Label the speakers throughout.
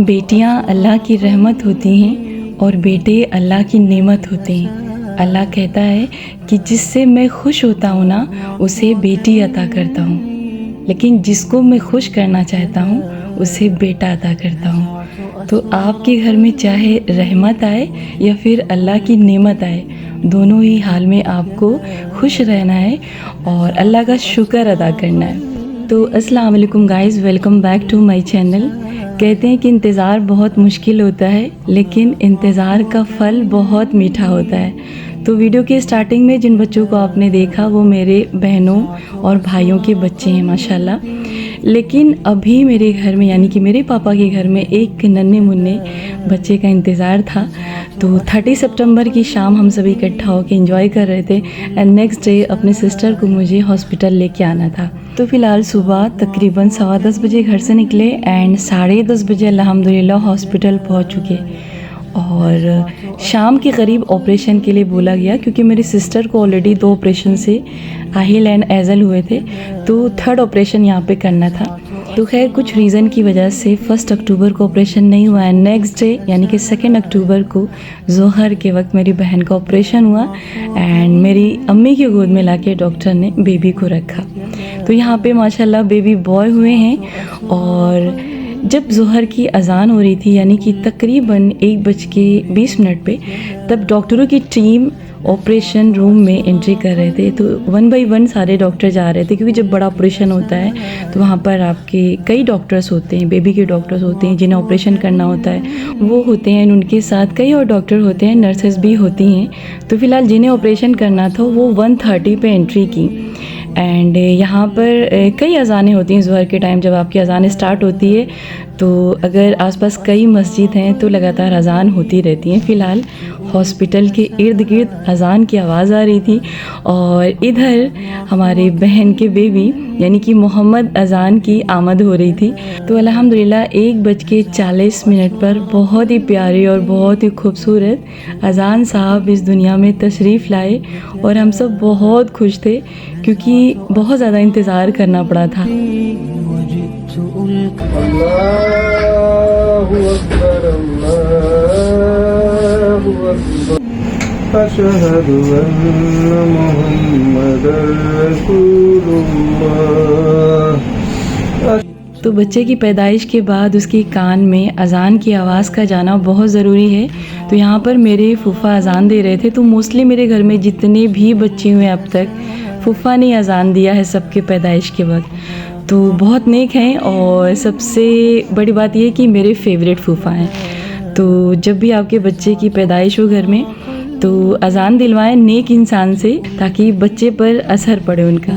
Speaker 1: बेटियां अल्लाह की रहमत होती हैं और बेटे अल्लाह की नेमत होते हैं। अल्लाह कहता है कि जिससे मैं खुश होता हूँ ना उसे बेटी अता करता हूँ, लेकिन जिसको मैं खुश करना चाहता हूँ उसे बेटा अता करता हूँ। तो आपके घर में चाहे रहमत आए या फिर अल्लाह की नेमत आए, दोनों ही हाल में आपको खुश रहना है और अल्लाह का शुक्र अदा करना है। तो अस्सलाम वालेकुम guys, welcome back to my channel. कहते हैं कि इंतज़ार बहुत मुश्किल होता है, लेकिन इंतज़ार का फल बहुत मीठा होता है। तो वीडियो के स्टार्टिंग में जिन बच्चों को आपने देखा वो मेरे बहनों और भाइयों के बच्चे हैं माशाल्लाह। लेकिन अभी मेरे घर में यानी कि मेरे पापा के घर में एक नन्हे मुन्ने बच्चे का इंतज़ार था। तो 30 सितंबर की शाम हम सभी इकट्ठा होकर एंजॉय कर रहे थे एंड नेक्स्ट डे अपने सिस्टर को मुझे हॉस्पिटल लेके आना था। तो फ़िलहाल सुबह तकरीबन 10:15 बजे घर से निकले एंड 10:30 बजे अल्हम्दुलिल्लाह हॉस्पिटल पहुंच चुके और शाम के करीब ऑपरेशन के लिए बोला गया, क्योंकि मेरी सिस्टर को ऑलरेडी 2 ऑपरेशन से आहिल एंड एजल हुए थे, तो 3rd ऑपरेशन यहाँ पे करना था। तो खैर कुछ रीज़न की वजह से 1 अक्टूबर को ऑपरेशन नहीं हुआ है। नेक्स्ट डे यानी कि 2 अक्टूबर को ज़ोहर के वक्त मेरी बहन का ऑपरेशन हुआ एंड मेरी अम्मी की गोद में लाके डॉक्टर ने बेबी को रखा। तो यहाँ पे माशाल्लाह बेबी बॉय हुए हैं। और जब ज़ोहर की अज़ान हो रही थी यानी कि तकरीबन 1:20 पे, तब डॉक्टरों की टीम ऑपरेशन रूम में एंट्री कर रहे थे। तो 1 बाय 1 सारे डॉक्टर जा रहे थे, क्योंकि जब बड़ा ऑपरेशन होता है तो वहाँ पर आपके कई डॉक्टर्स होते हैं, बेबी के डॉक्टर्स होते हैं जिन्हें ऑपरेशन करना होता है, वो होते हैं। उनके साथ कई और डॉक्टर होते हैं, नर्सेस भी होती हैं। तो फ़िलहाल जिन्हें ऑपरेशन करना था वो 1:30 पे एंट्री की एंड यहाँ पर कई अज़ानें होती हैं ज़ोहर के टाइम। जब आपकी अज़ान स्टार्ट होती है तो अगर आसपास कई मस्जिद हैं तो लगातार अज़ान होती रहती हैं। फ़िलहाल हॉस्पिटल के इर्द गिर्द अज़ान की आवाज़ आ रही थी और इधर हमारे बहन के बेबी यानी कि मोहम्मद अज़ान की आमद हो रही थी। तो अल्हम्दुलिल्लाह 1:40 पर बहुत ही प्यारे और बहुत ही खूबसूरत अज़ान साहब इस दुनिया में तशरीफ़ लाए और हम सब बहुत खुश थे, क्योंकि बहुत ज़्यादा इंतज़ार करना पड़ा था।
Speaker 2: अशहदु अन्न मुहम्मदर रसूलुल्लाह।
Speaker 1: तो बच्चे की पैदाइश के बाद उसके कान में अज़ान की आवाज़ का जाना बहुत ज़रूरी है। तो यहाँ पर मेरे फूफा अज़ान दे रहे थे। तो मोस्टली मेरे घर में जितने भी बच्चे हुए अब तक फूफा ने अज़ान दिया है सबके पैदाइश के वक्त। तो बहुत नेक हैं और सबसे बड़ी बात ये कि मेरे फेवरेट फूफा हैं। तो जब भी आपके बच्चे की पैदाइश हो घर में तो अज़ान दिलवाएं नेक इंसान से, ताकि बच्चे पर असर पड़े उनका।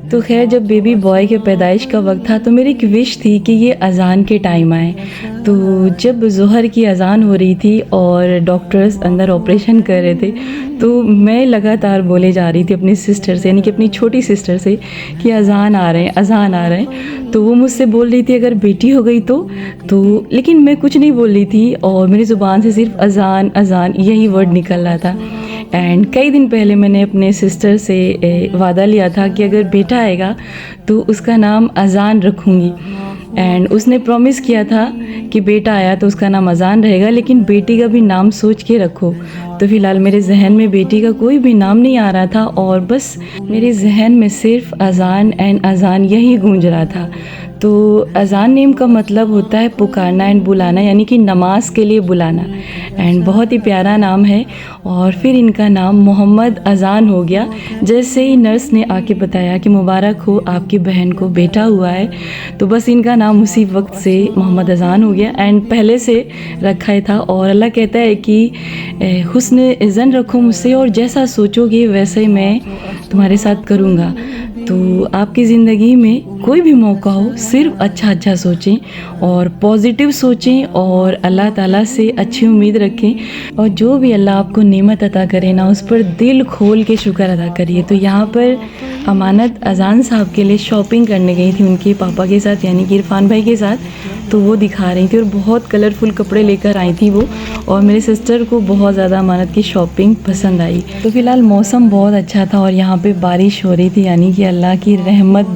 Speaker 1: तो खैर जब बेबी बॉय के पैदाइश का वक्त था तो मेरी एक विश थी कि ये अज़ान के टाइम आए। तो जब ज़ोहर की अज़ान हो रही थी और डॉक्टर्स अंदर ऑपरेशन कर रहे थे, तो मैं लगातार बोले जा रही थी अपनी सिस्टर से यानी कि अपनी छोटी सिस्टर से कि अज़ान आ रहे हैं, अज़ान आ रहे हैं। तो वो मुझसे बोल रही थी अगर बेटी हो गई तो लेकिन मैं कुछ नहीं बोल रही थी और मेरी ज़ुबान से सिर्फ अज़ान अज़ान यही वर्ड निकल रहा था। एंड कई दिन पहले मैंने अपने सिस्टर से वादा लिया था कि अगर बेटा आएगा तो उसका नाम अज़ान रखूँगी। एंड उसने प्रॉमिस किया था कि बेटा आया तो उसका नाम अज़ान रहेगा, लेकिन बेटी का भी नाम सोच के रखो। तो फ़िलहाल मेरे जहन में बेटी का कोई भी नाम नहीं आ रहा था और बस मेरे जहन में सिर्फ अज़ान एंड अज़ान यही गूंज रहा था। तो अज़ान नेम का मतलब होता है पुकारना एंड बुलाना, यानी कि नमाज के लिए बुलाना। एंड बहुत ही प्यारा नाम है। और फिर इनका नाम मोहम्मद अज़ान हो गया। जैसे ही नर्स ने आके बताया कि मुबारक हो आपकी बहन को बेटा हुआ है, तो बस इनका नाम उसी वक्त से मोहम्मद अज़ान हो गया। एंड पहले से रखा ही था और अल्लाह कहता है कि हुस्न ज़न रखो मुझसे और जैसा सोचोगे वैसे मैं तुम्हारे साथ करूँगा। तो आपकी ज़िंदगी में कोई भी मौका हो सिर्फ अच्छा अच्छा सोचें और पॉजिटिव सोचें और अल्लाह ताला से अच्छी उम्मीद रखें और जो भी अल्लाह आपको नेमत अता करे ना उस पर दिल खोल के शुक्र अदा करिए। तो यहाँ पर अमानत अजान साहब के लिए शॉपिंग करने गई थी उनके पापा के साथ यानी कि इरफान भाई के साथ, तो वो दिखा रही थी और बहुत कलरफुल कपड़े लेकर आई थी वो, और मेरे सिस्टर को बहुत ज़्यादा अमानत की शॉपिंग पसंद आई। तो फ़िलहाल मौसम बहुत अच्छा था और यहाँ पे बारिश हो रही थी यानी कि अल्लाह की रहमत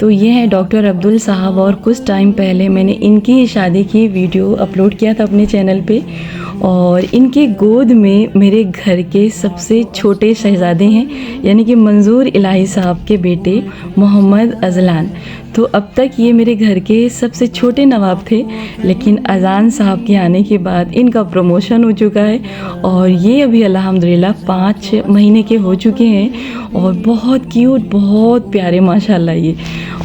Speaker 1: तो ये है डॉक्टर अब्दुल साहब और कुछ टाइम पहले मैंने इनकी शादी की वीडियो अपलोड किया था अपने चैनल पे, और इनके गोद में मेरे घर के सबसे छोटे शहजादे हैं यानी कि मंजूर इलाही साहब के बेटे मोहम्मद अजलान। तो अब तक ये मेरे घर के सबसे छोटे नवाब थे, लेकिन अजान साहब के आने के बाद इनका प्रमोशन हो चुका है और ये अभी अल्हम्दुलिल्लाह 5 महीने के हो चुके हैं और बहुत क्यूट बहुत प्यारे माशाल्लाह ये,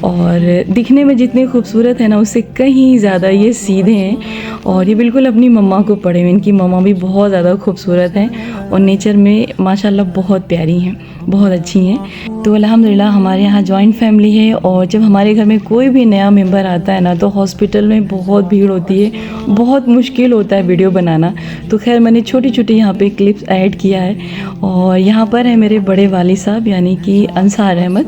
Speaker 1: और दिखने में जितने खूबसूरत है ना उससे कहीं ज़्यादा ये सीधे हैं और ये बिल्कुल अपनी मम्मा को पड़े हुए। इनकी मम्मा भी बहुत ज़्यादा खूबसूरत हैं और नेचर में माशाल्लाह बहुत प्यारी हैं, बहुत अच्छी हैं। तो अल्हम्दुलिल्लाह हमारे यहाँ जॉइंट फैमिली है और जब हमारे घर में कोई भी नया मेंबर आता है ना तो हॉस्पिटल में बहुत भीड़ होती है, बहुत मुश्किल होता है वीडियो बनाना। तो खैर मैंने छोटी छोटी यहाँ पे क्लिप्स ऐड किया है। और यहाँ पर है मेरे बड़े वाली साहब यानी कि अंसार अहमद,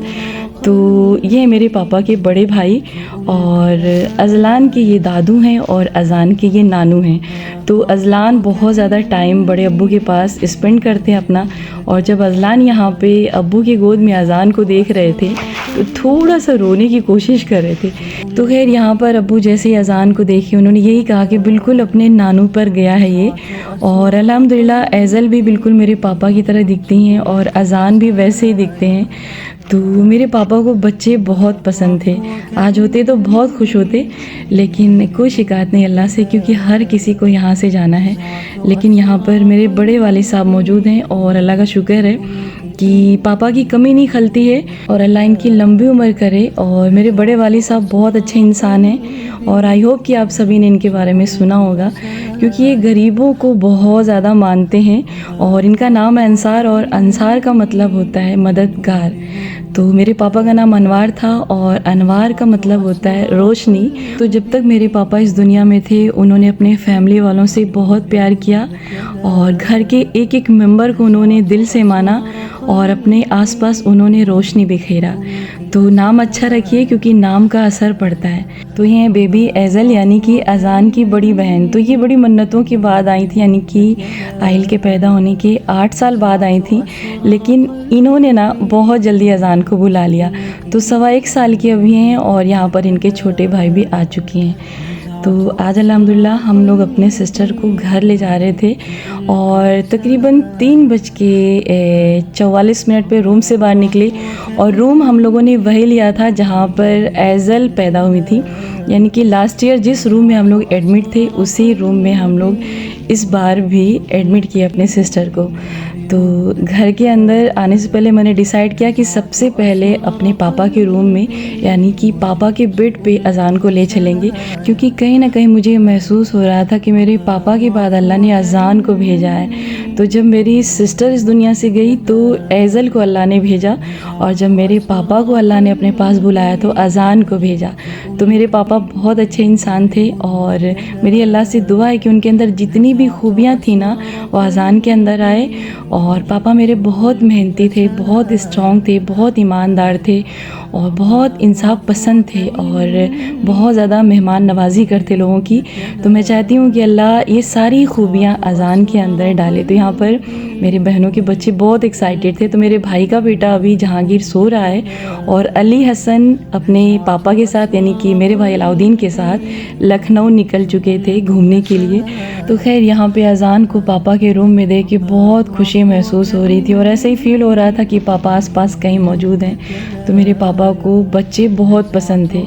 Speaker 1: तो ये है मेरे पापा के बड़े भाई और अजलान के ये दादू हैं और अजान के ये नानू हैं। तो अजलान बहुत ज़्यादा टाइम बड़े अब्बू के पास स्पेंड करते हैं अपना, और जब अजलान यहाँ पे अब्बू की गोद में अजान को देख रहे थे तो थोड़ा सा रोने की कोशिश कर रहे थे। तो खैर यहाँ पर अब्बू जैसे ही अजान को देखी उन्होंने यही कहा कि बिल्कुल अपने नानू पर गया है ये, और अल्हम्दुलिल्लाह एज़ल भी बिल्कुल मेरे पापा की तरह दिखती हैं और अजान भी वैसे ही दिखते हैं। तो मेरे पापा को बच्चे बहुत पसंद थे, आज होते तो बहुत खुश होते, लेकिन कोई शिकायत नहीं अल्लाह से क्योंकि हर किसी को यहाँ से जाना है। लेकिन यहाँ पर मेरे बड़े वाले साहब मौजूद हैं और अल्लाह का शुक्र है कि पापा की कमी नहीं खलती है और अल्लाह इनकी लंबी उम्र करे। और मेरे बड़े वाली साहब बहुत अच्छे इंसान हैं और आई होप कि आप सभी ने इनके बारे में सुना होगा क्योंकि ये गरीबों को बहुत ज़्यादा मानते हैं और इनका नाम है अंसार और अंसार का मतलब होता है मददगार। तो मेरे पापा का नाम अनवार था और अनवार का मतलब होता है रोशनी। तो जब तक मेरे पापा इस दुनिया में थे उन्होंने अपने फैमिली वालों से बहुत प्यार किया और घर के एक एक मेंबर को उन्होंने दिल से माना और अपने आसपास उन्होंने रोशनी बिखेरा। तो नाम अच्छा रखिए क्योंकि नाम का असर पड़ता है। तो ये है बेबी एज़ल यानी कि अजान की बड़ी बहन। तो ये बड़ी मन्नतों के बाद आई थी यानी कि आहिल के पैदा होने के 8 साल बाद आई थी, लेकिन इन्होंने ना बहुत जल्दी अजान को बुला लिया। तो 1.25 साल की अभी हैं और यहाँ पर इनके छोटे भाई भी आ चुके हैं। तो आज अल्हम्दुलिल्लाह हम लोग अपने सिस्टर को घर ले जा रहे थे और तकरीबन 3:44 पे रूम से बाहर निकले और रूम हम लोगों ने वही लिया था जहाँ पर एज़ल पैदा हुई थी, यानी कि लास्ट ईयर जिस रूम में हम लोग एडमिट थे उसी रूम में हम लोग इस बार भी एडमिट किए अपने सिस्टर को। तो घर के अंदर आने से पहले मैंने डिसाइड किया कि सबसे पहले अपने पापा के रूम में यानी कि पापा के बेड पे अजान को ले चलेंगे, क्योंकि कहीं ना कहीं मुझे महसूस हो रहा था कि मेरे पापा के बाद अल्लाह ने अजान को भेजा है। तो जब मेरी सिस्टर इस दुनिया से गई तो एज़ल को अल्लाह ने भेजा और जब मेरे पापा को अल्लाह ने अपने पास बुलाया तो अजान को भेजा। तो मेरे पापा बहुत अच्छे इंसान थे और मेरी अल्लाह से दुआ है कि उनके अंदर जितनी भी खूबियाँ थी ना वो अजान के अंदर आए। और पापा मेरे बहुत मेहनती थे, बहुत स्ट्रॉन्ग थे, बहुत ईमानदार थे और बहुत इंसाफ पसंद थे और बहुत ज़्यादा मेहमान नवाजी करते लोगों की। तो मैं चाहती हूँ कि अल्लाह ये सारी खूबियाँ अजान के अंदर डाले। तो यहाँ पर मेरी बहनों के बच्चे बहुत एक्साइटेड थे। तो मेरे भाई का बेटा अभी जहांगीर सो रहा है और अली हसन अपने पापा के साथ यानी कि मेरे भाई अलाउद्दीन के साथ लखनऊ निकल चुके थे घूमने के लिए। तो खैर यहाँ पे अजान को पापा के रूम में देख के बहुत खुशी महसूस हो रही थी और ऐसे ही फील हो रहा था कि पापा आसपास कहीं मौजूद हैं। तो मेरे पापा को बच्चे बहुत पसंद थे,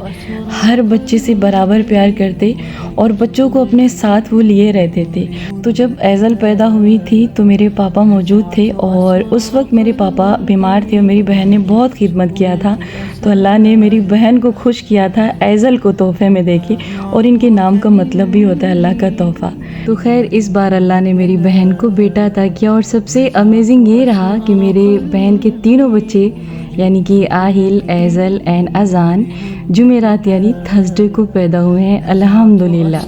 Speaker 1: हर बच्चे से बराबर प्यार करते और बच्चों को अपने साथ वो लिए रहते थे। तो जब एज़ल पैदा हुई थी तो मेरे पापा मौजूद थे और उस वक्त मेरे पापा बीमार थे और मेरी बहन ने बहुत खिदमत किया था। तो अल्लाह ने मेरी बहन को खुश किया था ऐज़ल को तोहफे में देके, और इनके नाम का मतलब भी होता है अल्लाह का तोहफ़ा। तो खैर इस बार अल्लाह ने मेरी बहन को बेटा अता किया, और सबसे अमेजिंग ये रहा कि मेरे बहन के तीनों बच्चे यानी कि आहिल, ऐज़ल एंड अज़ान जुमेरात यानी थर्सडे को पैदा हुए हैं, अल्हम्दुलिल्लाह।